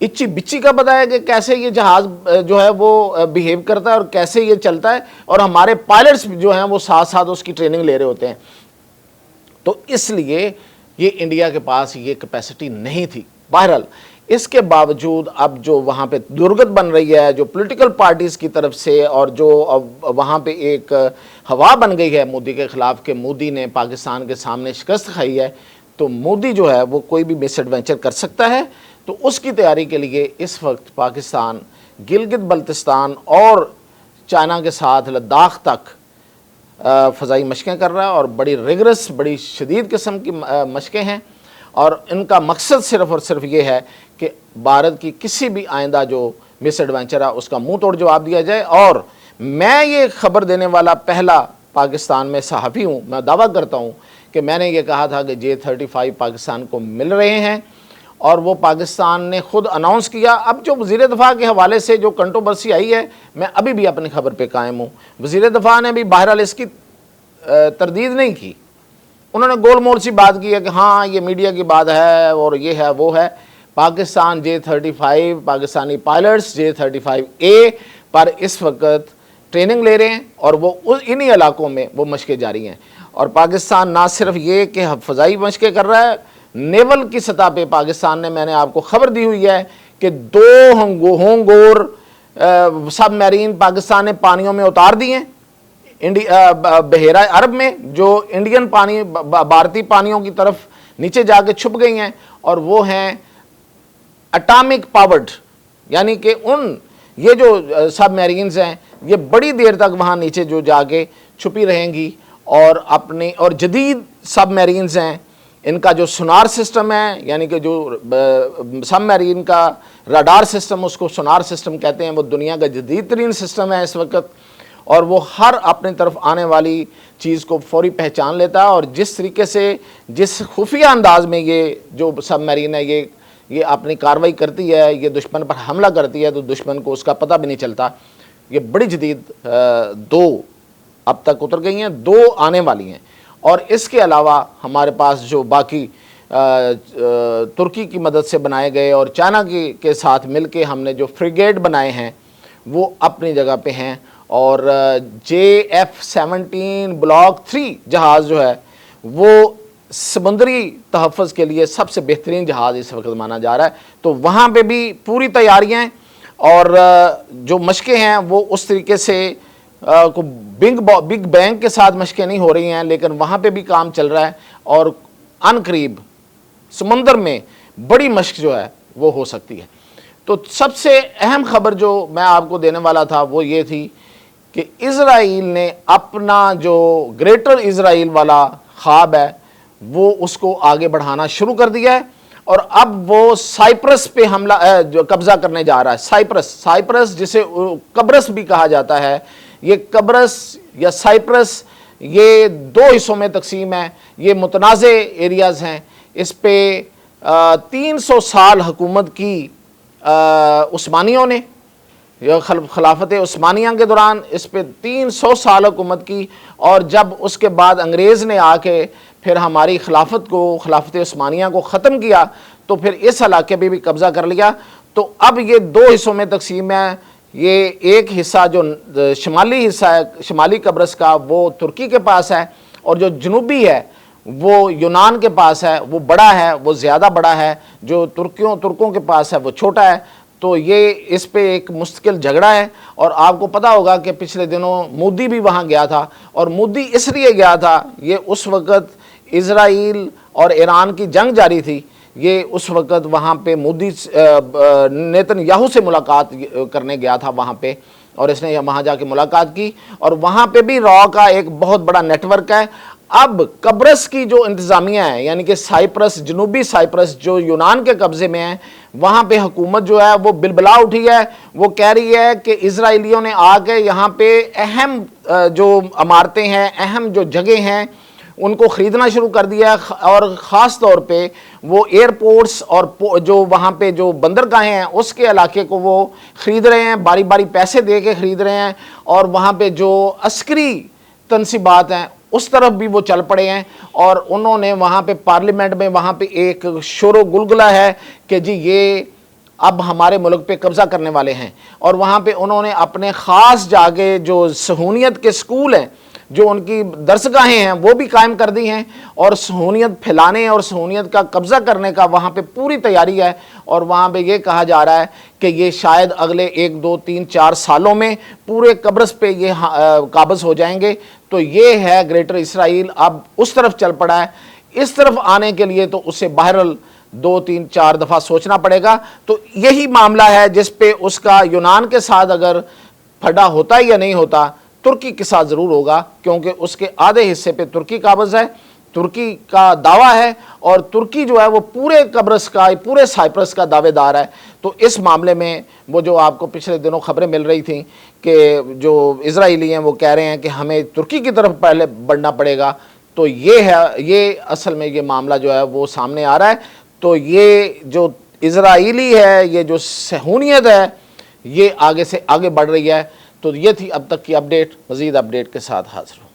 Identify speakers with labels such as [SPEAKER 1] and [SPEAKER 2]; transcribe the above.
[SPEAKER 1] اچی بچی کا بتایا کہ کیسے یہ جہاز جو ہے وہ بیہیو کرتا ہے اور کیسے یہ چلتا ہے، اور ہمارے پائلٹس جو ہیں وہ ساتھ ساتھ اس کی ٹریننگ لے رہے ہوتے ہیں. تو اس لیے یہ انڈیا کے پاس یہ کیپیسٹی نہیں تھی. بہرحال اس کے باوجود اب جو وہاں پہ درگت بن رہی ہے جو پولیٹیکل پارٹیز کی طرف سے، اور جو وہاں پہ ایک ہوا بن گئی ہے مودی کے خلاف کہ مودی نے پاکستان کے سامنے شکست کھائی ہے، تو مودی جو ہے وہ کوئی بھی مس ایڈونچر کر سکتا ہے. تو اس کی تیاری کے لیے اس وقت پاکستان گلگت بلتستان اور چائنا کے ساتھ لداخ تک فضائی مشقیں کر رہا ہے، اور بڑی ریگرس، بڑی شدید قسم کی مشقیں ہیں، اور ان کا مقصد صرف اور صرف یہ ہے کہ بھارت کی کسی بھی آئندہ جو مس ایڈونچر ہے اس کا منہ توڑ جواب دیا جائے. اور میں یہ خبر دینے والا پہلا پاکستان میں صحافی ہوں. میں دعویٰ کرتا ہوں کہ میں نے یہ کہا تھا کہ J-35 پاکستان کو مل رہے ہیں، اور وہ پاکستان نے خود اناؤنس کیا. اب جو وزیر دفاع کے حوالے سے جو کنٹروورسی آئی ہے، میں ابھی بھی اپنی خبر پہ قائم ہوں. وزیر دفاع نے بھی بہرحال اس کی تردید نہیں کی. انہوں نے گول مول سی بات کی ہے کہ ہاں یہ میڈیا کی بات ہے اور یہ ہے وہ ہے. Pakistan J-35 Pakistani pilots J-35A پر اس وقت ٹریننگ لے رہے ہیں، اور وہ انہی علاقوں میں وہ مشقیں جاری ہیں. اور پاکستان نہ صرف یہ کہ فضائی مشقیں کر رہا ہے، نیول کی سطح پہ پاکستان نے، میں نے آپ کو خبر دی ہوئی ہے کہ 2 ہونگور سب میرین پاکستان نے پانیوں میں اتار دی ہیں بحیرہ عرب میں، جو انڈین پانی بھارتی پانیوں کی طرف نیچے جا کے چھپ گئی ہیں، اور وہ ہیں اٹامک پاورڈ. یعنی کہ یہ جو سب میرینز ہیں یہ بڑی دیر تک وہاں نیچے جو جا کے چھپی رہیں گی، اور جدید سب میرینز ہیں. ان کا جو سونار سسٹم ہے، یعنی کہ جو سب میرین کا راڈار سسٹم، اس کو سونار سسٹم کہتے ہیں، وہ دنیا کا جدید ترین سسٹم ہے اس وقت، اور وہ ہر اپنی طرف آنے والی چیز کو فوری پہچان لیتا ہے. اور جس طریقے سے، جس خفیہ انداز میں یہ جو سب میرین ہے یہ اپنی کارروائی کرتی ہے، یہ دشمن پر حملہ کرتی ہے، تو دشمن کو اس کا پتہ بھی نہیں چلتا. یہ بڑی جدید 2 اب تک اتر گئی ہیں، 2 آنے والی ہیں. اور اس کے علاوہ ہمارے پاس جو باقی ترکی کی مدد سے بنائے گئے اور چائنا کے ساتھ مل کے ہم نے جو فریگیٹ بنائے ہیں وہ اپنی جگہ پہ ہیں. اور JF-17 بلاک 3 جہاز جو ہے وہ سمندری تحفظ کے لیے سب سے بہترین جہاز اس وقت مانا جا رہا ہے. تو وہاں پہ بھی پوری تیاریاں ہیں، اور جو مشقیں ہیں وہ اس طریقے سے بگ بینگ کے ساتھ مشقیں نہیں ہو رہی ہیں، لیکن وہاں پہ بھی کام چل رہا ہے، اور ان قریب سمندر میں بڑی مشق جو ہے وہ ہو سکتی ہے. تو سب سے اہم خبر جو میں آپ کو دینے والا تھا وہ یہ تھی کہ اسرائیل نے اپنا جو گریٹر اسرائیل والا خواب ہے وہ اس کو آگے بڑھانا شروع کر دیا ہے، اور اب وہ سائپرس پہ حملہ جو قبضہ کرنے جا رہا ہے. سائپرس جسے قبرص بھی کہا جاتا ہے، یہ قبرص یا سائپرس یہ 2 حصوں میں تقسیم ہے. یہ متنازع ایریاز ہیں. اس پہ 300 سال حکومت کی عثمانیوں نے، خلافت عثمانیہ کے دوران اس پہ 300 سال حکومت کی، اور جب اس کے بعد انگریز نے آ کے پھر ہماری خلافت عثمانیہ کو ختم کیا، تو پھر اس علاقے پہ بھی قبضہ کر لیا. تو اب یہ 2 حصوں میں تقسیم ہے. یہ ایک حصہ جو شمالی حصہ ہے شمالی قبرص کا وہ ترکی کے پاس ہے، اور جو جنوبی ہے وہ یونان کے پاس ہے. وہ بڑا ہے، وہ زیادہ بڑا ہے. جو ترکوں کے پاس ہے وہ چھوٹا ہے. تو یہ اس پہ ایک مستقل جھگڑا ہے. اور آپ کو پتا ہوگا کہ پچھلے دنوں مودی بھی وہاں گیا تھا، اور مودی اس لیے گیا تھا، یہ اس وقت اسرائیل اور ایران کی جنگ جاری تھی. یہ اس وقت وہاں پہ مودی نیتن یاہو سے ملاقات کرنے گیا تھا وہاں پہ، اور اس نے وہاں جا کے ملاقات کی. اور وہاں پہ بھی را کا ایک بہت بڑا نیٹ ورک ہے. اب قبرص کی جو انتظامیہ ہے، یعنی کہ سائپرس، جنوبی سائپرس جو یونان کے قبضے میں ہے، وہاں پہ حکومت جو ہے وہ بلبلا اٹھی ہے. وہ کہہ رہی ہے کہ اسرائیلیوں نے آ کے یہاں پہ اہم جو عمارتیں ہیں، اہم جو جگہ ہیں، ان کو خریدنا شروع کر دیا ہے. اور خاص طور پہ وہ ایئرپورٹس اور جو وہاں پہ جو بندرگاہیں ہیں اس کے علاقے کو وہ خرید رہے ہیں، باری باری پیسے دے کے خرید رہے ہیں. اور وہاں پہ جو عسکری تنصیبات ہیں اس طرف بھی وہ چل پڑے ہیں. اور انہوں نے وہاں پہ پارلیمنٹ میں وہاں پہ ایک شور و گلگلہ ہے کہ جی یہ اب ہمارے ملک پہ قبضہ کرنے والے ہیں، اور وہاں پہ انہوں نے اپنے خاص جاگے جو سہونیت کے سکول ہیں، جو ان کی درسگاہیں ہیں، وہ بھی قائم کر دی ہیں، اور سہونیت پھیلانے اور سہونیت کا قبضہ کرنے کا وہاں پہ پوری تیاری ہے۔ اور وہاں پہ یہ کہا جا رہا ہے کہ یہ شاید اگلے 1 2 3 4 سالوں میں پورے قبرص پہ یہ قابض ہو جائیں گے۔ تو یہ ہے گریٹر اسرائیل اب اس طرف چل پڑا ہے۔ اس طرف آنے کے لیے تو اسے بہرحال 2 3 4 دفعہ سوچنا پڑے گا۔ تو یہی معاملہ ہے جس پہ اس کا یونان کے ساتھ اگر پھڈا ہوتا یا نہیں ہوتا، ترکی کے ساتھ ضرور ہوگا، کیونکہ اس کے آدھے حصے پہ ترکی قابض ہے، ترکی کا دعویٰ ہے، اور ترکی جو ہے وہ پورے قبرص کا، پورے سائپرس کا دعوے دار ہے۔ تو اس معاملے میں وہ جو آپ کو پچھلے دنوں خبریں مل رہی تھیں کہ جو اسرائیلی ہیں وہ کہہ رہے ہیں کہ ہمیں ترکی کی طرف پہلے بڑھنا پڑے گا، تو یہ ہے، یہ اصل میں یہ معاملہ جو ہے وہ سامنے آ رہا ہے۔ تو یہ جو اسرائیلی ہے، یہ جو صہیونیت ہے، یہ آگے سے آگے بڑھ رہی ہے۔ تو یہ تھی اب تک کی اپڈیٹ، مزید اپڈیٹ کے ساتھ حاضر ہوں۔